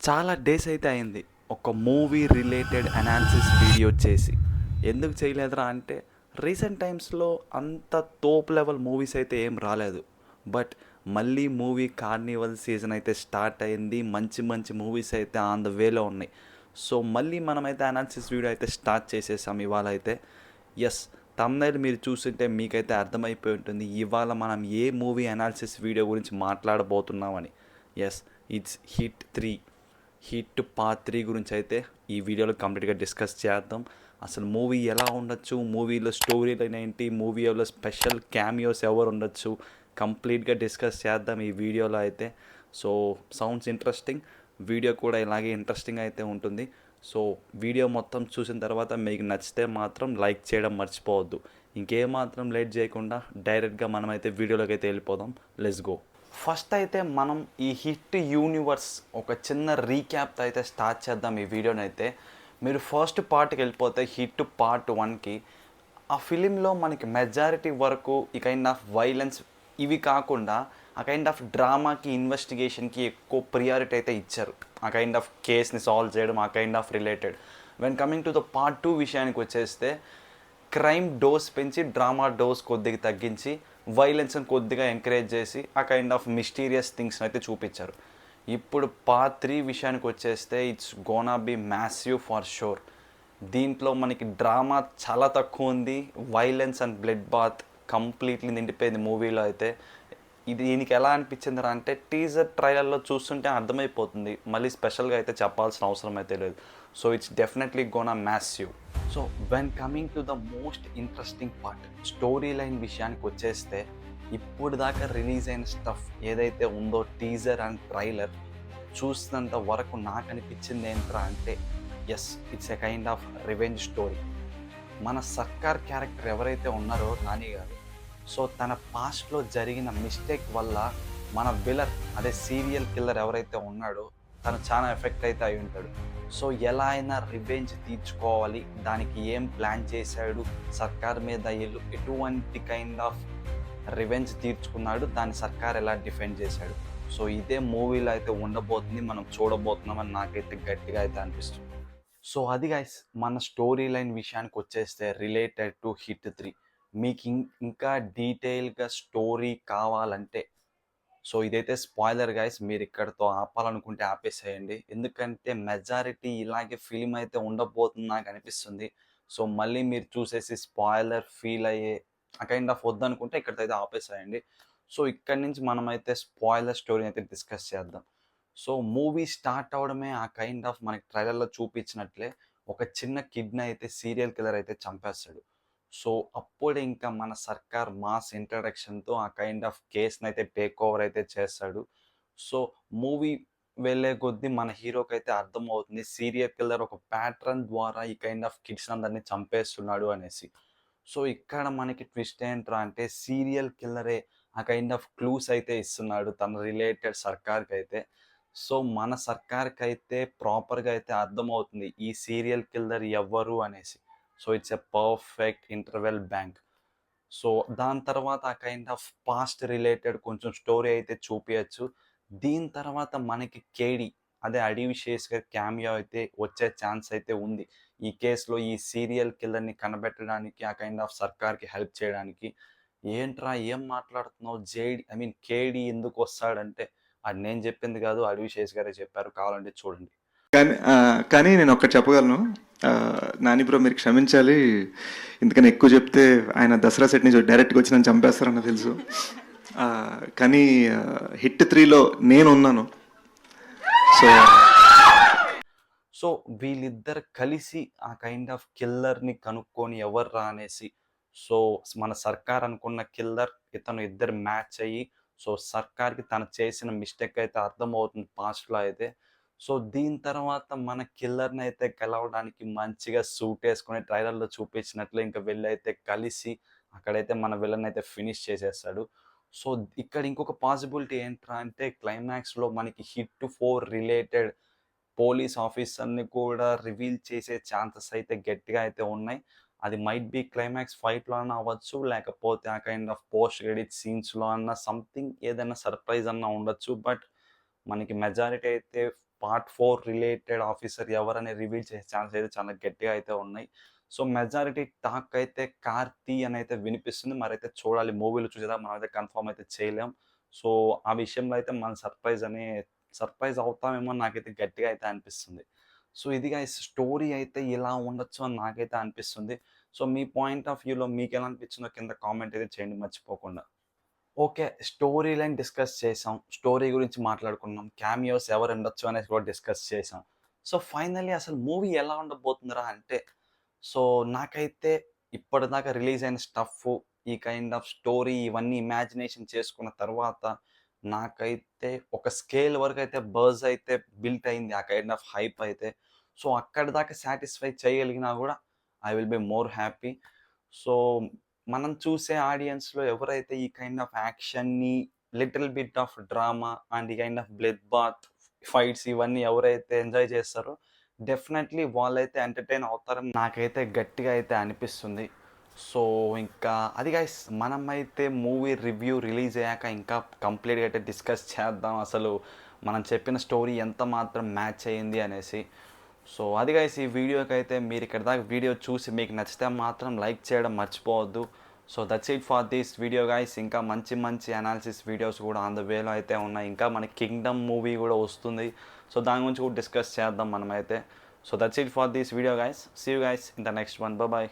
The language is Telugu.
చాలా డేస్ అయితే అయింది ఒక మూవీ రిలేటెడ్ అనాలిసిస్ వీడియో చేసి. ఎందుకు చేయలేదురా అంటే రీసెంట్ టైమ్స్లో అంత తోప్ లెవెల్ మూవీస్ అయితే ఏం రాలేదు. బట్ మళ్ళీ మూవీ కార్నివల్ సీజన్ అయితే స్టార్ట్ అయింది. మంచి మంచి మూవీస్ అయితే ఆన్ ద వేలో ఉన్నాయి. సో మళ్ళీ మనమైతే అనాలిసిస్ వీడియో అయితే స్టార్ట్ చేసేసాం ఇవాళ అయితే. ఎస్, తమ్నైల్ మీరు చూస్తుంటే మీకైతే అర్థమైపోయి ఉంటుంది ఇవాళ మనం ఏ మూవీ అనాలిసిస్ వీడియో గురించి మాట్లాడబోతున్నామని. ఎస్, ఇట్స్ హిట్ పార్ట్ 3 గురించి అయితే ఈ వీడియోలో కంప్లీట్గా డిస్కస్ చేద్దాం. అసలు మూవీ ఎలా ఉండొచ్చు, మూవీలో స్టోరీ లైన్ ఏంటి, మూవీలో స్పెషల్ క్యామియోస్ ఎవరు ఉండొచ్చు, కంప్లీట్గా డిస్కస్ చేద్దాం ఈ వీడియోలో అయితే. సో సౌండ్స్ ఇంట్రెస్టింగ్, వీడియో కూడా ఇలాగే ఇంట్రెస్టింగ్ అయితే ఉంటుంది. సో వీడియో మొత్తం చూసిన తర్వాత మీకు నచ్చితే మాత్రం లైక్ చేయడం మర్చిపోవద్దు. ఇంకేమాత్రం లేట్ చేయకుండా డైరెక్ట్గా మనమైతే వీడియోలోకి అయితే వెళ్ళిపోదాం. Let's go. ఫస్ట్ అయితే మనం ఈ హిట్ యూనివర్స్ ఒక చిన్న రీక్యాప్ అయితే స్టార్ట్ చేద్దాం ఈ వీడియోని అయితే. మీరు ఫస్ట్ పార్ట్కి వెళ్ళిపోతే హిట్ పార్ట్ 1కి ఆ ఫిలింలో మనకి మెజారిటీ వరకు ఈ కైండ్ ఆఫ్ వైలెన్స్ ఇవి కాకుండా ఆ కైండ్ ఆఫ్ డ్రామాకి, ఇన్వెస్టిగేషన్కి ఎక్కువ ప్రియారిటీ అయితే ఇచ్చారు. ఆ కైండ్ ఆఫ్ కేస్ని సాల్వ్ చేయడం, ఆ kind of related. When coming to the part 2 విషయానికి వచ్చేస్తే క్రైమ్ డోస్ పెంచి డ్రామా డోస్ కొద్దిగా తగ్గించి వైలెన్స్ని కొద్దిగా ఎంకరేజ్ చేసి ఆ కైండ్ ఆఫ్ మిస్టీరియస్ థింగ్స్ని అయితే చూపించారు. ఇప్పుడు పార్ట్ 3 విషయానికి వచ్చేస్తే it's gonna be massive for sure. దీంట్లో మనకి డ్రామా చాలా తక్కువ ఉంది, violence and blood bath completely నిండిపోయింది మూవీలో అయితే. ఇది దీనికి ఎలా అనిపించిందిరా అంటే టీజర్ ట్రైలర్లో చూస్తుంటే అర్థమైపోతుంది, మళ్ళీ స్పెషల్గా అయితే చెప్పాల్సిన అవసరం అయితే లేదు. So it's definitely gonna massive. So when coming to the most interesting part, story line విషయానికి వచ్చేస్తే ఇప్పుడు దాకా రిలీజ్ అయిన స్టఫ్ ఏదైతే ఉందో టీజర్ అండ్ ట్రైలర్ చూసినంత వరకు నాకు అనిపించింది ఏంట్రా అంటే yes, it's a kind of revenge story. మన సర్కార్ క్యారెక్టర్ ఎవరైతే ఉన్నారో నాని గారు, సో తన పాస్ట్లో జరిగిన మిస్టేక్ వల్ల మన విలర్ అదే సీరియల్ కిల్లర్ ఎవరైతే ఉన్నాడో తను చాలా ఎఫెక్ట్ అయితే అయి ఉంటాడు. సో ఎలా అయినా రివెంజ్ తీర్చుకోవాలి, దానికి ఏం ప్లాన్ చేశాడు, సర్కార్ మీద ఎటువంటి కైండ్ ఆఫ్ రివెంజ్ తీర్చుకున్నాడు, దాన్ని సర్కార్ ఎలా డిఫెండ్ చేశాడు. సో ఇదే మూవీలో అయితే ఉండబోతుంది, మనం చూడబోతున్నామని నాకైతే గట్టిగా అయితే అనిపిస్తుంది. సో అది గైస్, మన స్టోరీ లైన్ విషయానికి వచ్చేస్తే రిలేటెడ్ టు హిట్ 3 మీకు ఇంకా డీటెయిల్గా స్టోరీ కావాలంటే, సో ఇదైతే స్పాయిలర్ గైస్, మీరు ఇక్కడతో ఆపాలనుకుంటే ఆపేసేయండి. ఎందుకంటే మెజారిటీ ఇలాగే ఫిలిం అయితే ఉండబోతుంది నాకు అనిపిస్తుంది. సో మళ్ళీ మీరు చూసేసి స్పాయిలర్ ఫీల్ అయ్యే ఆ కైండ్ ఆఫ్ వద్దనుకుంటే ఇక్కడితో అయితే ఆపేసేయండి. సో ఇక్కడి నుంచి మనమైతే స్పాయిలర్ స్టోరీ అయితే డిస్కస్ చేద్దాం. సో మూవీ స్టార్ట్ అవడమే ఆ కైండ్ ఆఫ్ మనకి ట్రైలర్లో చూపించినట్లే ఒక చిన్న కిడ్ని అయితే సీరియల్ కిల్లర్ అయితే చంపేస్తాడు. సో అప్పుడే ఇంకా మన సర్కార్ మాస్ ఇంట్రడక్షన్తో ఆ కైండ్ ఆఫ్ కేస్ని అయితే టేక్ ఓవర్ అయితే చేస్తాడు. సో మూవీ వెళ్ళే కొద్దీ మన హీరోకి అయితే అర్థమవుతుంది సీరియల్ కిల్లర్ ఒక ప్యాటర్న్ ద్వారా ఈ కైండ్ ఆఫ్ కిడ్స్ అందరినీ చంపేస్తున్నాడు అనేసి. సో ఇక్కడ మనకి ట్విస్ట్ ఏంట్రా అంటే సీరియల్ కిల్లరే ఆ కైండ్ ఆఫ్ క్లూస్ అయితే ఇస్తున్నాడు తన రిలేటెడ్ సర్కార్కి అయితే. సో మన సర్కార్కి అయితే ప్రాపర్గా అయితే అర్థమవుతుంది ఈ సీరియల్ కిల్లర్ ఎవ్వరు అనేసి. So it's a perfect interval bank. So దాని తర్వాత ఆ కైండ్ ఆఫ్ పాస్ట్ రిలేటెడ్ కొంచెం స్టోరీ అయితే చూపించచ్చు. దీని తర్వాత మనకి కేడి అదే అడవి శేష్ క్యామియో అయితే వచ్చే ఛాన్స్ అయితే ఉంది ఈ కేసులో, ఈ సీరియల్ కిల్లర్ని కనబెట్టడానికి ఆ కైండ్ ఆఫ్ సర్కార్కి హెల్ప్ చేయడానికి. ఏంట్రా ఏం మాట్లాడుతున్నావు, కేడి ఎందుకు వస్తాడంటే అది నేను చెప్పింది కాదు, అడవి శేష్ గారే చెప్పారు, కావాలంటే చూడండి. కానీ కానీ నేను ఒక్కటి చెప్పగలను. నాని బ్రో మీరు క్షమించాలి, ఇంతకన్నా ఎక్కువ చెప్తే ఆయన దసరా సెట్ నుంచి డైరెక్ట్గా వచ్చి నన్ను చంపేస్తారన్న తెలుసు. కానీ హిట్ 3లో నేను ఉన్నాను. సో వీళ్ళిద్దరు కలిసి ఆ కైండ్ ఆఫ్ కిల్లర్ని కనుక్కొని ఎవర్రా అనేసి, సో మన సర్కార్ అనుకున్న కిల్లర్ ఇతను ఇద్దరు మ్యాచ్ అయ్యి, సో సర్కార్కి తను చేసిన మిస్టేక్ అయితే అర్థమవుతుంది పాస్ట్లో అయితే. సో దీని తర్వాత మన కిల్లర్ని అయితే గెలవడానికి మంచిగా సూట్ వేసుకుని ట్రైలర్లో చూపించినట్లు ఇంకా వెళ్ళైతే కలిసి అక్కడైతే మన విలన్ అయితే ఫినిష్ చేసేస్తాడు. సో ఇక్కడ ఇంకొక పాసిబిలిటీ ఏంట్రా అంటే క్లైమాక్స్లో మనకి హిట్ 4 రిలేటెడ్ పోలీస్ ఆఫీసర్ని కూడా రివీల్ చేసే ఛాన్సెస్ అయితే గట్టిగా అయితే ఉన్నాయి. అది మైట్ బీ క్లైమాక్స్ ఫైట్లో అన్నా అవ్వచ్చు, లేకపోతే ఆ కైండ్ ఆఫ్ పోస్ట్ క్రెడిట్ సీన్స్లో అన్నా సంథింగ్ ఏదైనా సర్ప్రైజ్ అన్నా ఉండొచ్చు. బట్ మనకి మెజారిటీ అయితే పార్ట్ 4 రిలేటెడ్ ఆఫీసర్ ఎవరని రివీల్ చేసే ఛాన్స్ అయితే చాలా గట్టిగా అయితే ఉన్నాయి. సో మెజారిటీ టాక్ అయితే కార్తీ అని అయితే వినిపిస్తుంది. మరైతే చూడాలి, మూవీలో చూసేదా మనమైతే కన్ఫర్మ్ అయితే చేయలేం. సో ఆ విషయంలో అయితే మనం సర్ప్రైజ్ అవుతామేమో అని నాకైతే గట్టిగా అయితే అనిపిస్తుంది. సో ఇది గైస్ స్టోరీ అయితే ఇలా ఉండొచ్చు అని నాకైతే అనిపిస్తుంది. సో మీ పాయింట్ ఆఫ్ వ్యూలో మీకెలా అనిపించిందో కింద కామెంట్ అయితే చేయండి మర్చిపోకుండా. ఓకే. స్టోరీ లైన్ డిస్కస్ చేసాం. స్టోరీ గురించి మాట్లాడుకున్నాం. క్యామియోస్ ఎవరు ఉండొచ్చు అనేసి కూడా డిస్కస్ చేసాం. సో ఫైనల్లీ అసలు మూవీ ఎలా ఉండబోతుందిరా అంటే, సో నాకైతే ఇప్పటిదాకా రిలీజ్ అయిన స్టఫ్ఫు, ఈ కైండ్ ఆఫ్ స్టోరీ ఇవన్నీ ఇమాజినేషన్ చేసుకున్న తర్వాత నాకైతే ఒక స్కేల్ వరకైతే బజ్ అయితే బిల్ట్ అయింది. ఆ కైండ్ ఆఫ్ హైప్ అయితే. సో అక్కడి దాకా సాటిస్ఫై చేయగలిగినా గూడా I will be more happy. So మనం చూసే ఆడియన్స్‌లో ఎవరైతే ఈ కైండ్ ఆఫ్ యాక్షన్‌ని, little bit of drama and ఈ kind of blood bath, fights ఇవన్నీ ఎవరైతే ఎంజాయ్ చేస్తారో డెఫినెట్‌లీ వాళ్ళైతే ఎంటర్‌టైన్ అవుతారని నాకైతే గట్టిగా అయితే అనిపిస్తుంది. సో ఇంకా అది గైస్, మనమైతే మూవీ రివ్యూ రిలీజ్ అయ్యాక ఇంకా కంప్లీట్‌గా అయితే డిస్కస్ చేద్దాం. అసలు మనం చెప్పిన స్టోరీ ఎంత మాత్రం మ్యాచ్ అయ్యింది అనేసి. సో అది గైస్, ఈ వీడియోకైతే మీరు ఇక్కడ దాకా వీడియో చూసి మీకు నచ్చితే మాత్రం లైక్ చేయడం మర్చిపోవద్దు. So that's it for this video guys. ఇంకా మంచి మంచి అనాలిసిస్ వీడియోస్ కూడా ఆన్ ద వేలో అయితే ఉన్నాయి. ఇంకా మన కింగ్డమ్ మూవీ కూడా వస్తుంది. సో దాని గురించి కూడా డిస్కస్ చేద్దాం మనమైతే. So that's it for this video guys. See you guys in the next one. Bye.